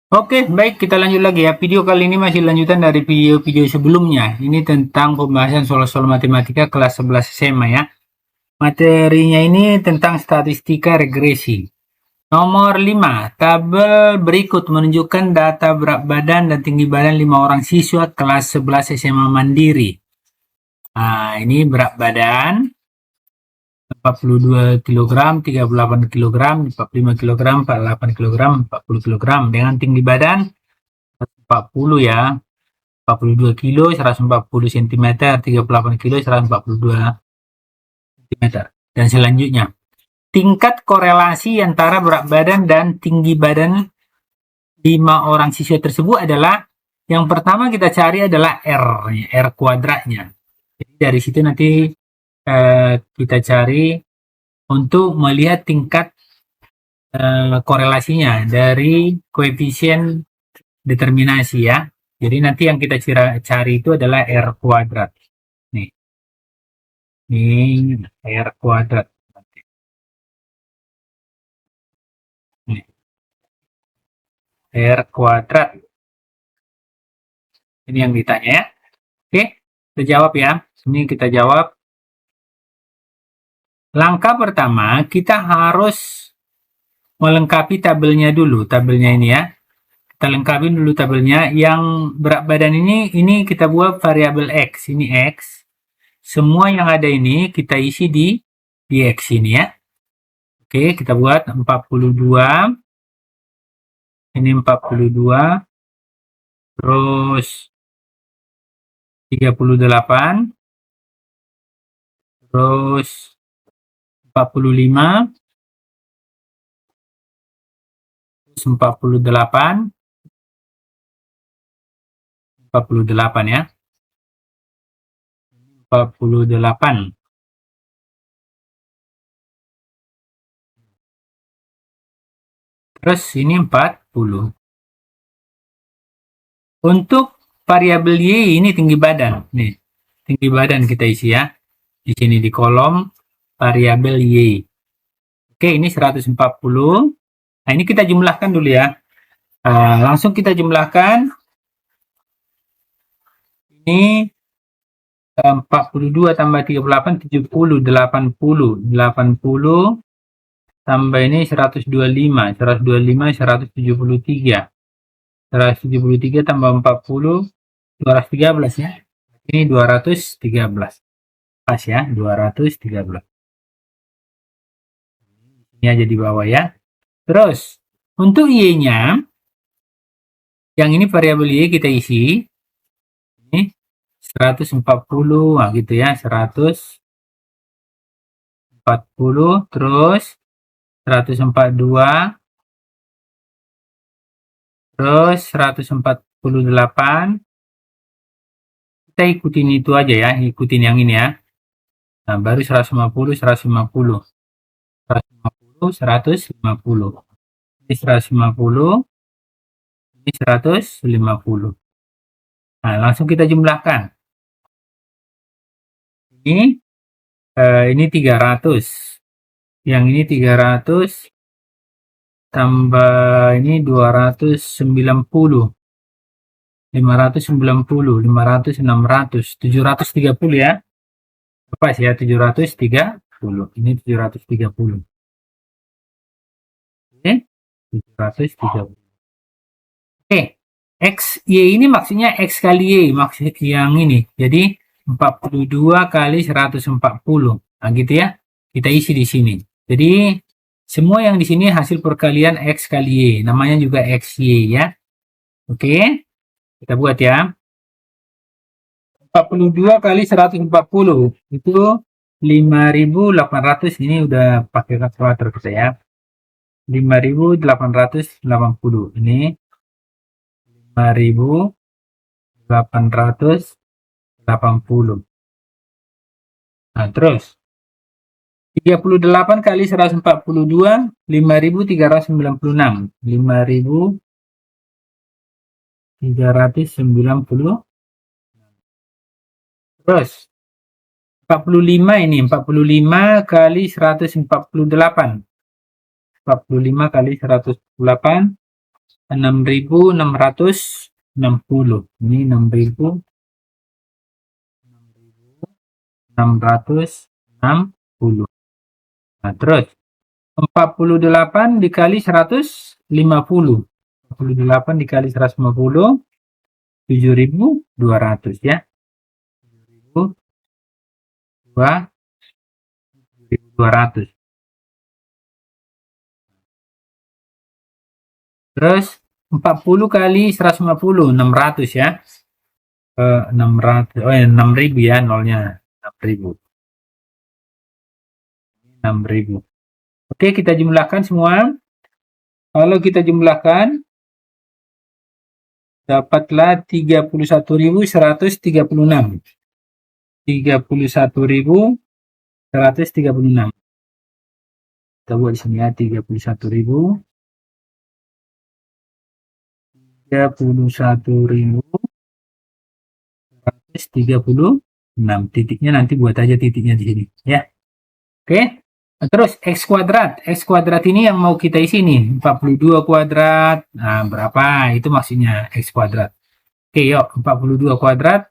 Oke, baik kita lanjut lagi ya. Video kali ini masih lanjutan dari video-video sebelumnya. Ini tentang pembahasan soal-soal matematika kelas 11 SMA ya. Materinya ini tentang statistika regresi. Nomor 5, tabel berikut menunjukkan data berat badan dan tinggi badan 5 orang siswa kelas 11 SMA Mandiri. Nah, ini berat badan 42 kg, 38 kg, 45 kg, 48 kg, 40 kg dengan tinggi badan 40 ya. 42 kilo, 140 cm, 38 kilo, 142 cm. Dan selanjutnya, tingkat korelasi antara berat badan dan tinggi badan 5 orang siswa tersebut adalah, yang pertama kita cari adalah R kuadratnya. Jadi dari situ nanti kita cari untuk melihat tingkat korelasinya dari koefisien determinasi ya. Jadi nanti yang kita cari itu adalah R kuadrat. Nih. Ini R kuadrat. Nih. R kuadrat. Ini yang ditanya ya. Oke, kita jawab ya. Ini kita jawab. Langkah pertama, kita harus melengkapi tabelnya dulu. Tabelnya ini ya. Kita lengkapi dulu tabelnya. Yang berat badan ini kita buat variabel X. Ini X. Semua yang ada ini kita isi di X ini ya. Oke, kita buat 42. Ini 42. Terus 38. Terus 45. Terus 48. 48 ya. 48. Terus ini 40. Untuk variabel Y ini tinggi badan. Nih, tinggi badan kita isi ya. Di sini di kolom variabel Y. Oke, ini 140. Nah, ini kita jumlahkan dulu ya. Langsung kita jumlahkan. Ini 42 tambah 38, 70, 80. 80 tambah ini 125. 125, 173. 173 tambah 40, 213 ya. Ini 213. Pas ya, 213. Ini aja di bawah ya. Terus, untuk Y-nya, yang ini variabel Y kita isi. Ini 140, nah gitu ya, 140, terus 142, terus 148. Kita ikutin itu aja ya, ikutin yang ini ya. Nah, baru 150, 150. 150, 150. Ini 150, ini 150. Nah, langsung kita jumlahkan. Ini 300. Yang ini 300 tambah ini 290. 590, 500, 600, 730 ya. Pas ya, 730. Ini 730. Oke, 730. Oke, X, Y ini maksudnya X kali Y, maksud yang ini. Jadi, 42 kali 140. Nah, gitu ya. Kita isi di sini. Jadi, semua yang di sini hasil perkalian X kali Y. Namanya juga XY ya. Oke, kita buat ya. 42 kali 140 itu 5.800. Ini udah pakai kalkulator kita ya. 5.880. Ini 5.880. Nah, terus 38 kali 142, 5.396. 5.390. Terus 45 ini, 45 kali 148. 45 kali 148 6.660. Ini 6.660. Nah, terus 48 dikali 150. 48 dikali 150, 7.200 ya. 7.200. Terus 40 kali 150, 600 ya. 600. Oh ya, 6.000 ya, nolnya 6.000. 6.000. Oke, kita jumlahkan semua. Kalau kita jumlahkan, dapatlah 31.136. 31.136. Kita buat di sini ya, 31.000. 31.136. Titiknya nanti buat aja titiknya di sini ya. Oke. Terus X kuadrat. X kuadrat ini yang mau kita isi nih, 42 kuadrat. Nah, berapa? Itu maksudnya X kuadrat. Oke, yuk. 42 kuadrat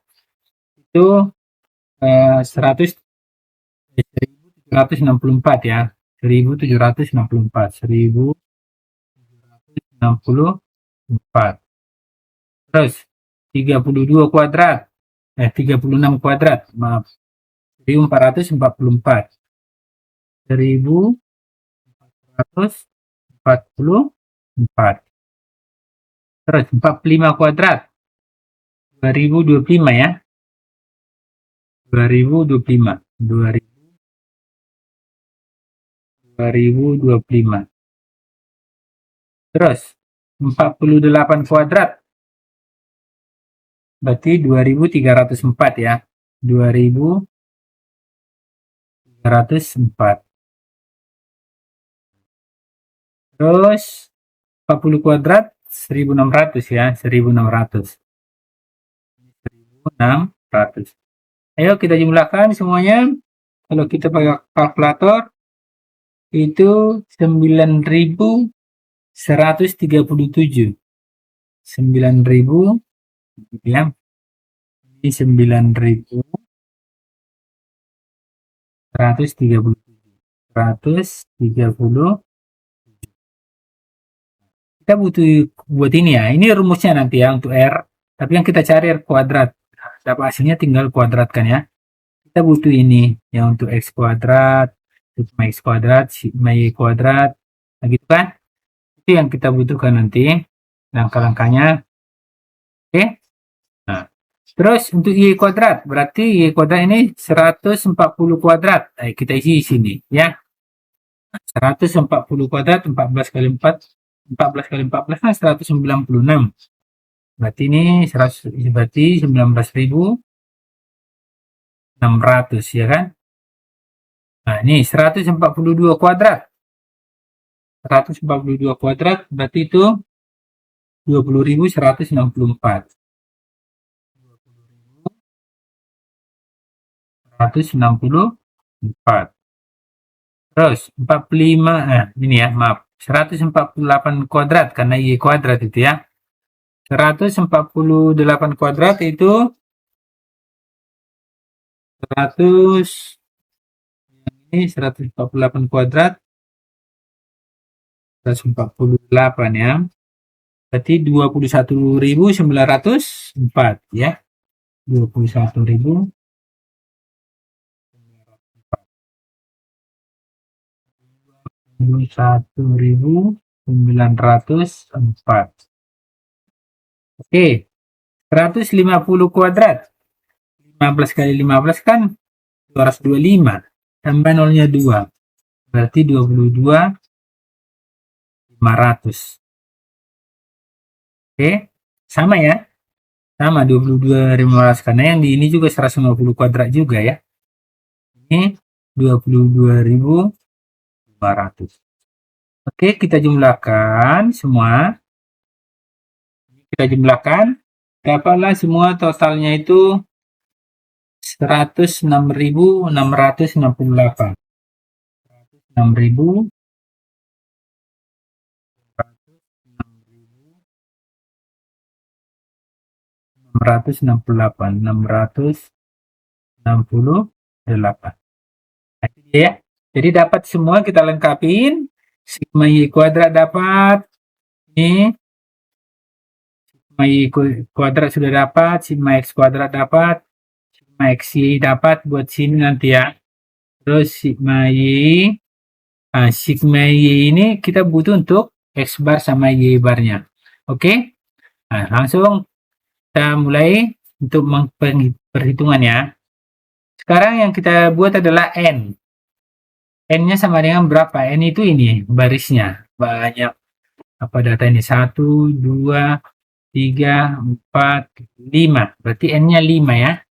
itu 1764 ya. 1764. 1764. Terus 32 kuadrat. 36 kuadrat. Maaf. 1444. 1444. Terus 45 kuadrat. 2025 ya. 2025. 2025. Terus 48 kuadrat. Berarti 2304 ya. 2304. Terus 40 kuadrat 1600 ya. 1600. 1600. Ayo kita jumlahkan semuanya. Kalau kita pakai kalkulator itu 9.137. 9.000 ya. Ini 9.137. 130. Kita butuh buat ini ya. Ini rumusnya nanti ya untuk R. Tapi yang kita cari R kuadrat. Dapat hasilnya tinggal kuadratkan ya. Kita butuh ini yang untuk X kuadrat, sigma X kuadrat, sigma Y kuadrat. Nah gitu kan. Itu yang kita butuhkan nanti. Langkah-langkahnya. Oke. Nah. Terus untuk Y kuadrat. Berarti Y kuadrat ini 140 kuadrat. Nah, kita isi di sini ya. 140 kuadrat 14 kali 4. 14 kali 14 kan 196. Berarti ini 100, berarti 19.600 ya kan. Nah ini 142 kuadrat. 142 kuadrat berarti itu 20.164. 164. Terus 45, ini ya maaf, 148 kuadrat karena Y kuadrat itu ya. 148 kuadrat itu 148 kuadrat 148 ya. Berarti 21.904 ya. 21.904. 21.904. Oke. 150 kuadrat. 15 kali 15 kan 225. Tambah nolnya 2. Berarti 22.500. Oke. Sama ya. Sama 22.500 karena yang di ini juga 150 kuadrat juga ya. Ini 22.500. Oke, kita jumlahkan semua. Kita jumlahkan, dapatlah semua totalnya itu 106.668. 106.668. 668. Nah, itu dia ya. Jadi dapat semua kita lengkapin. Sigma Y kuadrat dapat. Ini sigma Y kuadrat sudah dapat. Sigma X kuadrat dapat. Sigma XY dapat buat sini nanti ya. Terus sigma Y. Nah, sigma Y ini kita butuh untuk X bar sama Y barnya. Oke. Nah, langsung kita mulai untuk perhitungan ya. Sekarang yang kita buat adalah N. N-nya sama dengan berapa? N itu ini barisnya. Banyak apa data ini? 1, 2, 3, 4, 5. Berarti N-nya 5 ya.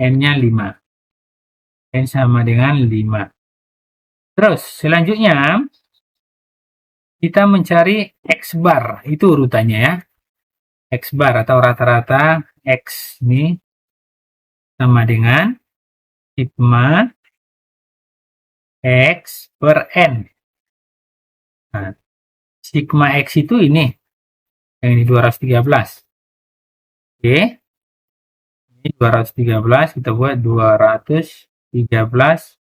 N-nya 5. N sama dengan 5. Terus selanjutnya kita mencari X bar. Itu urutannya ya. X bar atau rata-rata X ini sama dengan sigma X per N. Nah, sigma X itu ini. Yang ini 213. Oke. Ini 213 kita buat 213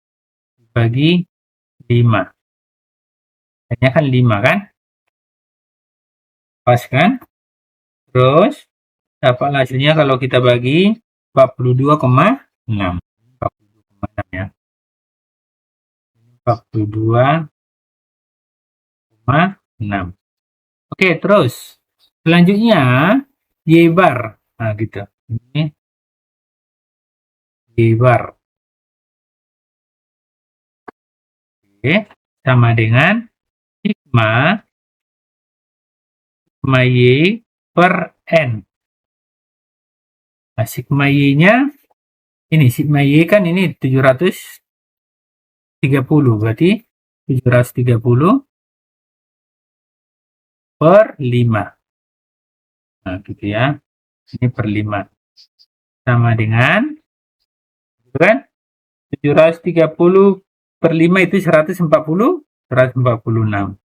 bagi 5. Hanya kan 5 kan? Pas kan? Terus dapat hasilnya kalau kita bagi 42,6. 42,6 ya. 42,6. Oke, terus selanjutnya Y bar. Nah, gitu. Ini Y bar. Oke, sama dengan sigma Y per N. Nah, sigma Y-nya ini sigma Y kan ini 730, berarti 730 per 5. Nah, gitu ya. Ini per 5. Sama dengan kan 730 per 5 itu 140, 146.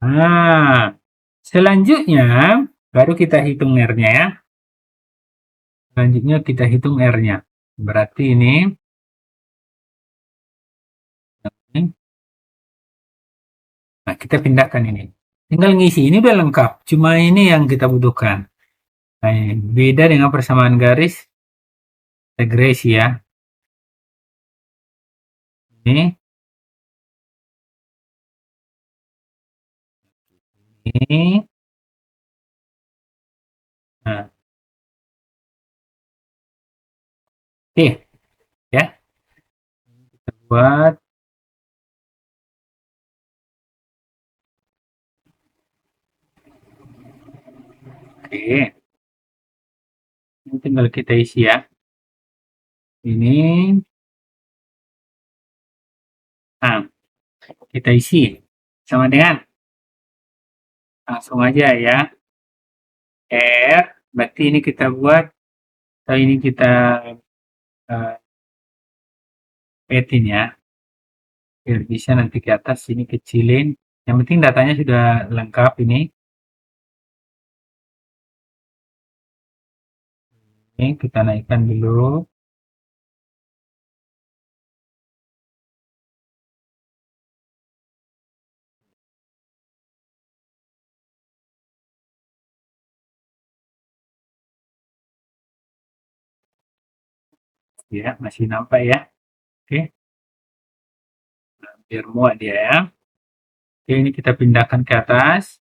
Nah, selanjutnya baru kita hitung R-nya ya. Selanjutnya kita hitung R-nya. Berarti ini nah, kita pindahkan ini. Tinggal ngisi. Ini udah lengkap. Cuma ini yang kita butuhkan. Nah, beda dengan persamaan garis regresi ya. Ini. Ini. Nah. Oke. Ya. Kita buat. Oke. Ini tinggal kita isi ya. Ini. Nah, kita isi. Sama dengan. Langsung aja ya. R. Berarti ini kita buat. Atau ini kita petin ya. Biar bisa nanti ke atas ini kecilin. Yang penting datanya sudah lengkap ini. Ini kita naikkan dulu. Ya, masih nampak ya. Oke. Nah, biar muat dia ya. Oke, ini kita pindahkan ke atas.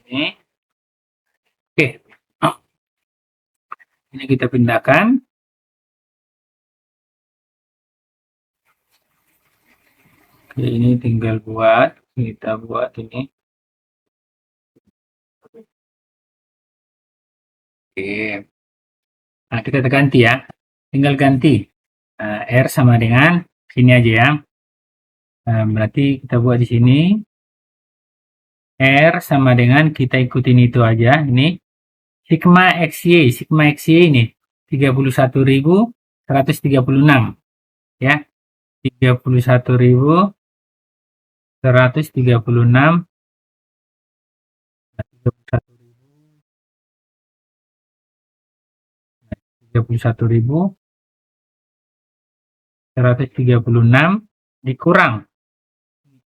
Ini. Oke. Oh. Ini kita pindahkan. Oke, ini tinggal buat. Kita buat ini. Oke. Nah, kita ganti ya. Tinggal ganti. Nah, R sama dengan sini aja ya. Nah, berarti kita buat di sini. R sama dengan kita ikutin itu aja. Ini sigma XY. Sigma XY ini 31.136 ya. 31.136, 31.136 dikurang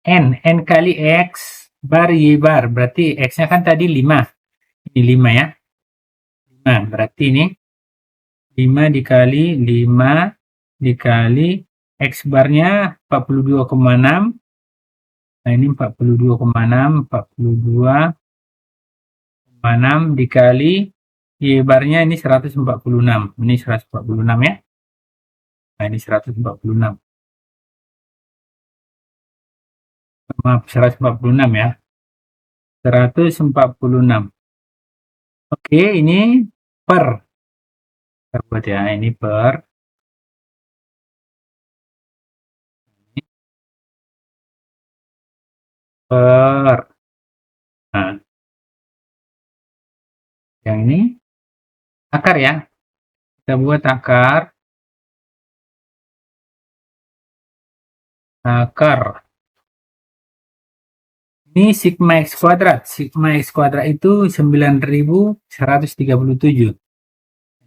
N kali X bar Y bar, berarti X-nya kan tadi 5, ini 5 ya. Nah, berarti ini 5 dikali 5 dikali X barnya 42,6. Nah, ini 42,6 dikali Y barnya ini 146. Ini 146 ya. Nah, ini 146. Maaf, 146 ya. 146. Oke, ini per. Kita buat ya, ini per. Per. Nah, yang ini akar ya. Kita buat akar. Ini sigma X kuadrat. Sigma X kuadrat itu 9.137.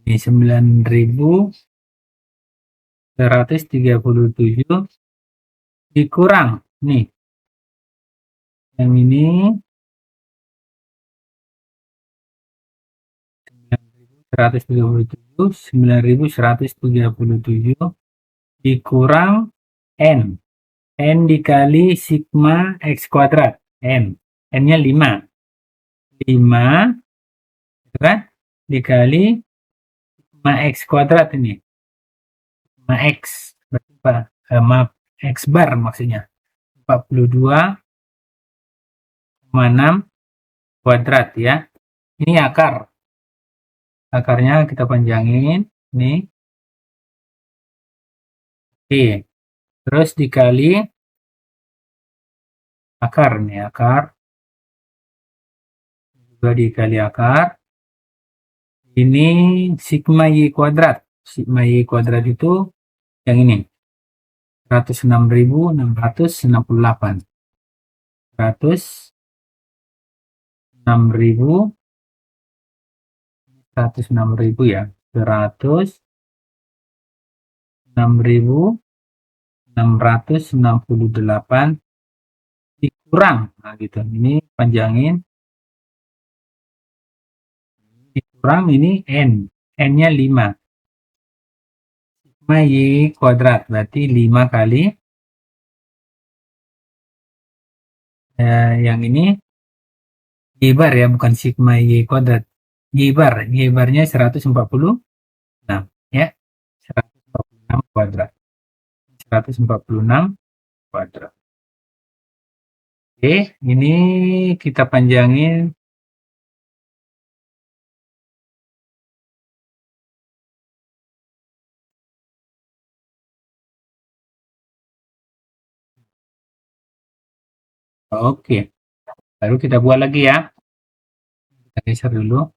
Ini 9.137 dikurang. Nih. Yang ini 9.137 dikurang N. N dikali sigma X kuadrat. N-nya 5. 5 kan? Dikali sigma X kuadrat ini. Sigma X. Maaf, X bar maksudnya. 42,6 kuadrat ya. Ini akar. Akarnya kita panjangin. Nih. Oke. Terus dikali akar nih, akar. Juga dikali akar. Ini sigma Y kuadrat. Sigma Y kuadrat itu yang ini. 106.668. 106.000 ya. 106.668 dikurang. Nah gitu. Ini panjangin. Dikurang ini N. N-nya 5. Sigma Y kuadrat. Berarti 5 kali. Yang ini Y bar ya, bukan sigma Y kuadrat. Y bar. Y barnya 146. Ya. 146 kuadrat. 146 kuadrat. Oke, ini kita panjangin. Oke, baru kita buat lagi ya. Kita geser dulu.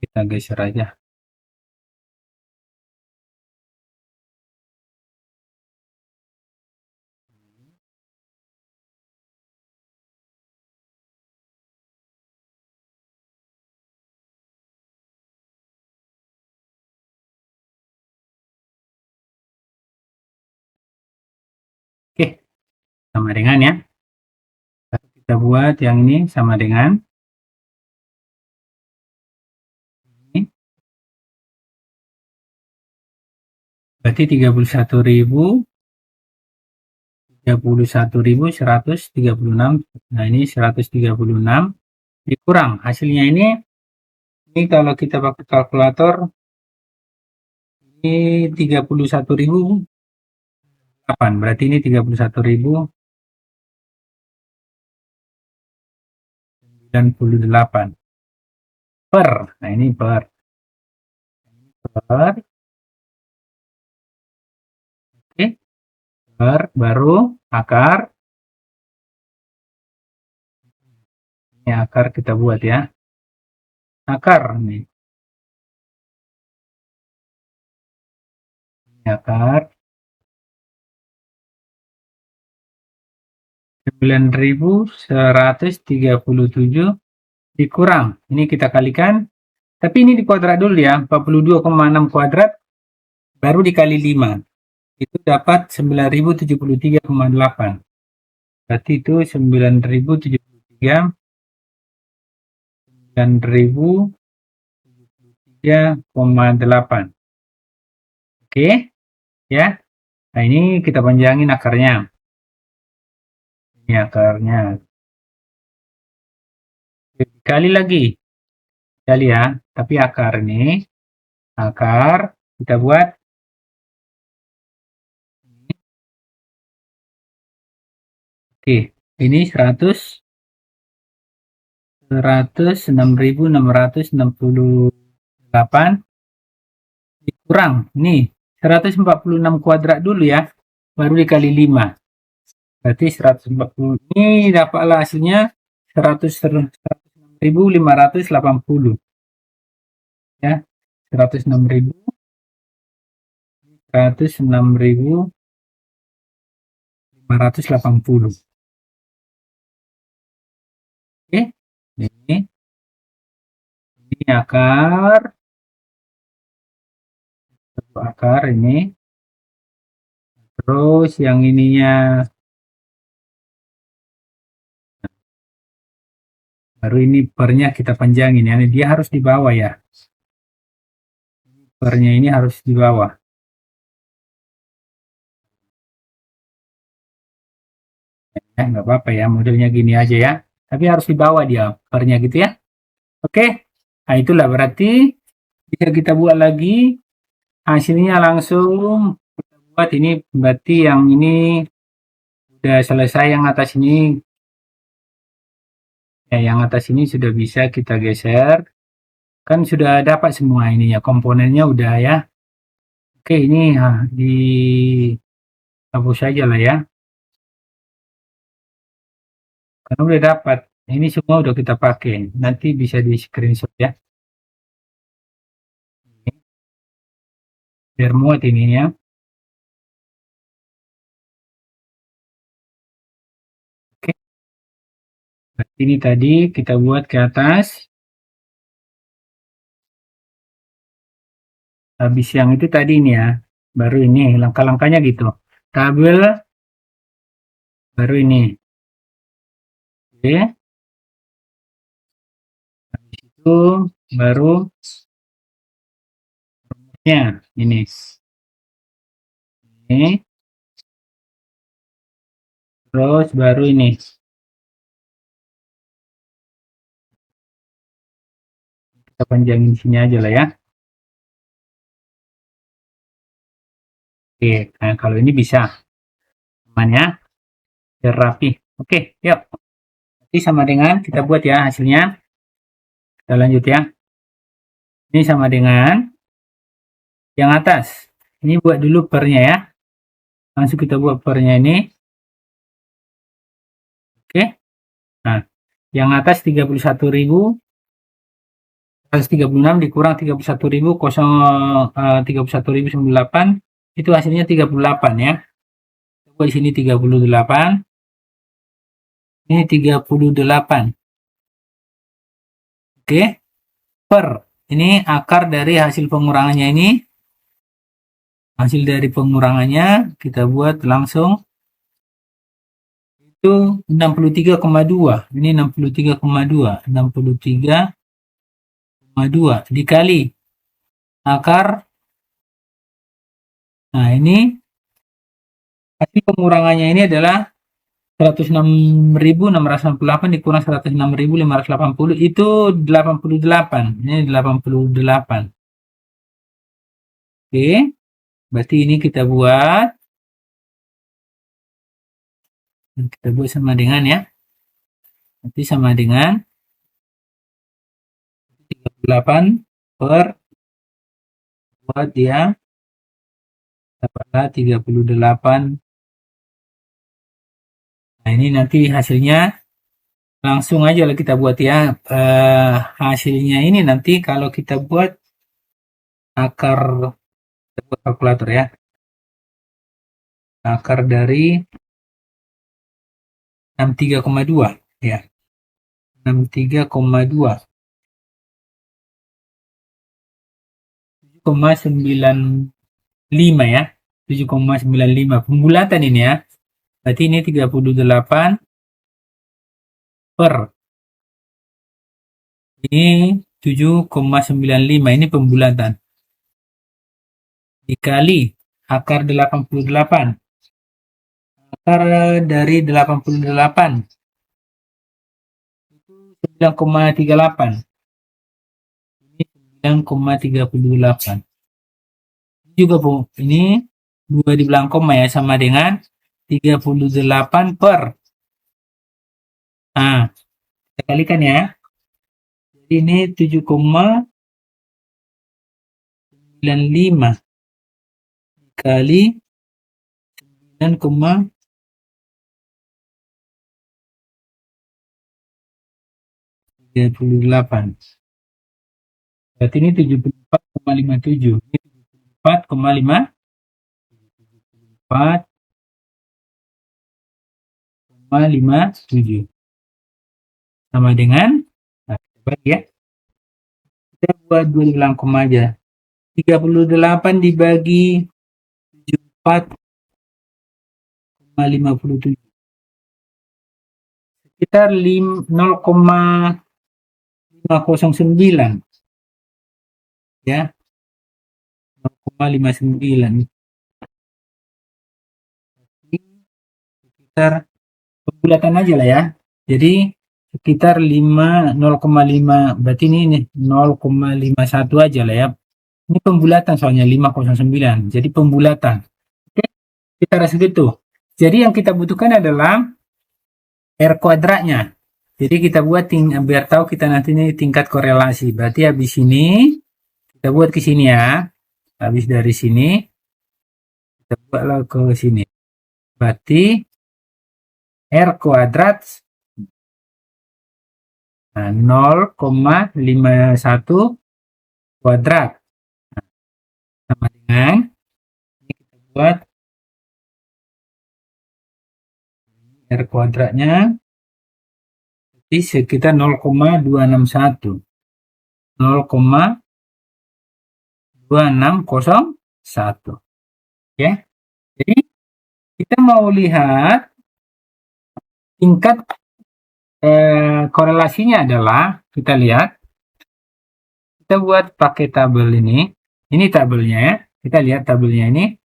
Kita geser aja. Oke, sama dengan ya. Kita buat yang ini sama dengan ini. Berarti 31.136. Nah, ini 136 dikurang. Hasilnya ini kalau kita pakai kalkulator ini 31.008. Berarti ini 31.098 per. Nah, ini per oke, per baru akar. Ini akar kita buat ya. Akar nih. akar 9.137 dikurang. Ini kita kalikan. Tapi ini di kuadrat dulu ya. 42,6 kuadrat baru dikali 5. Itu dapat 9.073,8. Berarti itu 9.073,8. Oke, ya. Nah, ini kita panjangin akarnya. Ini akarnya. Dikali lagi. Kali ya. Tapi akar ini, akar kita buat oke, ini 106.668 dikurang nih 146 kuadrat dulu ya, baru dikali 5, berarti 140. Ini dapatlah hasilnya 106.580 ya, 106.580. Oke, ini akar ini, terus yang ininya baru ini pernya kita panjangin ya, dia harus di bawah ya, pernya ini harus di bawah ya, nggak apa-apa ya, modelnya gini aja ya, tapi harus di bawah dia pernya gitu ya. Oke, nah itulah berarti bisa kita buat lagi hasilnya langsung kita buat. Ini berarti yang ini udah selesai, yang atas ini ya, yang atas ini sudah bisa kita geser, kan sudah dapat semua ini ya, komponennya udah ya. Oke, ini dihapus saja lah ya, karena udah dapat ini semua, udah kita pakai, nanti bisa di screenshot ya, biar muat ininya. Oke, berarti ini tadi kita buat ke atas, habis yang itu tadi ini ya, baru ini langkah-langkahnya gitu, tabel baru ini. Oke, habis itu baru rumusnya ini terus baru ini. Kita panjangin sini aja lah ya. Oke, nah kalau ini bisa namanya biar rapi. Oke, yuk. Nanti sama dengan kita buat ya hasilnya. Kita lanjut ya. Ini sama dengan yang atas. Ini buat dulu pernya ya. Langsung kita buat pernya ini. Oke. Nah, yang atas 31.136 dikurang 31.098 itu hasilnya 38 ya. Coba di sini 38. Ini 38. Oke. Per ini akar dari hasil pengurangannya ini. Hasil dari pengurangannya kita buat langsung itu 63,2. Ini 63,2 dikali akar. Nah, ini hasil pengurangannya ini adalah 106.668 dikurang 106.580 itu 88. Ini 88. Oke. Berarti ini kita buat sama dengan ya, nanti sama dengan 38 per buat dia dapatlah 38. Nah, ini nanti hasilnya langsung aja lah kita buat ya. Hasilnya ini nanti kalau kita buat akar, kita buat kalkulator ya, akar dari 63,2 ya. 63,2 7,95 ya. 7,95 pembulatan ini ya. Berarti ini 38 per ini 7,95 ini pembulatan dikali akar 88. Akar dari 88 itu 9,38. Ini 9,38. Ini juga ini 2 di belakang koma ya, sama dengan 38 per. Nah, kita kalikan ya. Jadi ini 7,95 kali 9,38. Berarti ini 74,57. Ini 74,57 sama dengan, nah, coba ya, kita buat 2 di belakang koma aja. 38 dibagi 74,57 sekitar 0,509 ya, 0,59 sekitar pembulatan aja lah ya. Jadi sekitar 0,5, berarti ini 0,51 aja lah ya. Ini pembulatan soalnya 509, jadi pembulatan. Oke, kita rasa gitu. Jadi yang kita butuhkan adalah R kuadratnya. Jadi kita buat biar tahu kita nanti ini tingkat korelasi. Berarti habis ini kita buat ke sini ya. Habis dari sini kita buatlah ke sini. Berarti R kuadrat 0,51 kuadrat sama dengan ini kita buat R kuadratnya jadi sekitar 0,261 0,2601 ya. Jadi kita mau lihat tingkat korelasinya adalah, kita lihat, kita buat pakai tabel ini tabelnya ya, kita lihat tabelnya ini.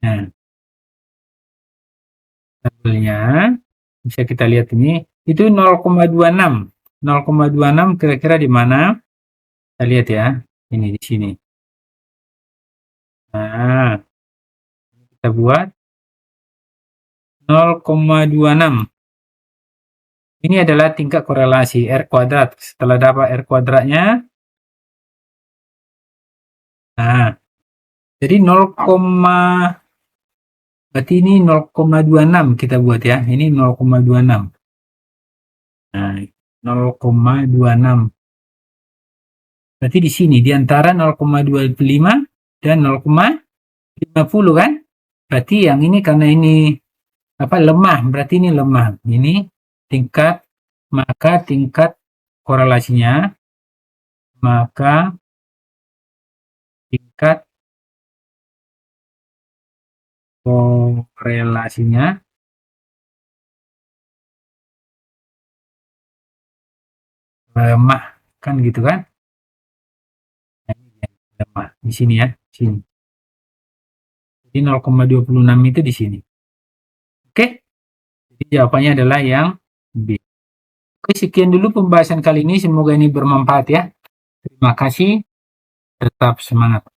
Nah, tabelnya bisa kita lihat ini, itu 0,26 kira-kira di mana? Kita lihat ya, ini di sini. Nah, kita buat 0,26. Ini adalah tingkat korelasi R kuadrat. Setelah dapat R kuadratnya, nah, jadi 0, berarti ini 0,26 kita buat ya. Ini 0,26. Nah, 0,26. Berarti di sini di antara 0,25 dan 0,50 kan? Berarti yang ini karena ini lemah, berarti ini lemah. Ini tingkat, maka tingkat korelasinya, maka tingkat korelasinya lemah, kan gitu kan? Nah, ini lemah di sini ya, sini. Jadi 0,26 itu di sini. Oke, jadi jawabannya adalah yang B. Oke, sekian dulu pembahasan kali ini. Semoga ini bermanfaat ya. Terima kasih. Tetap semangat.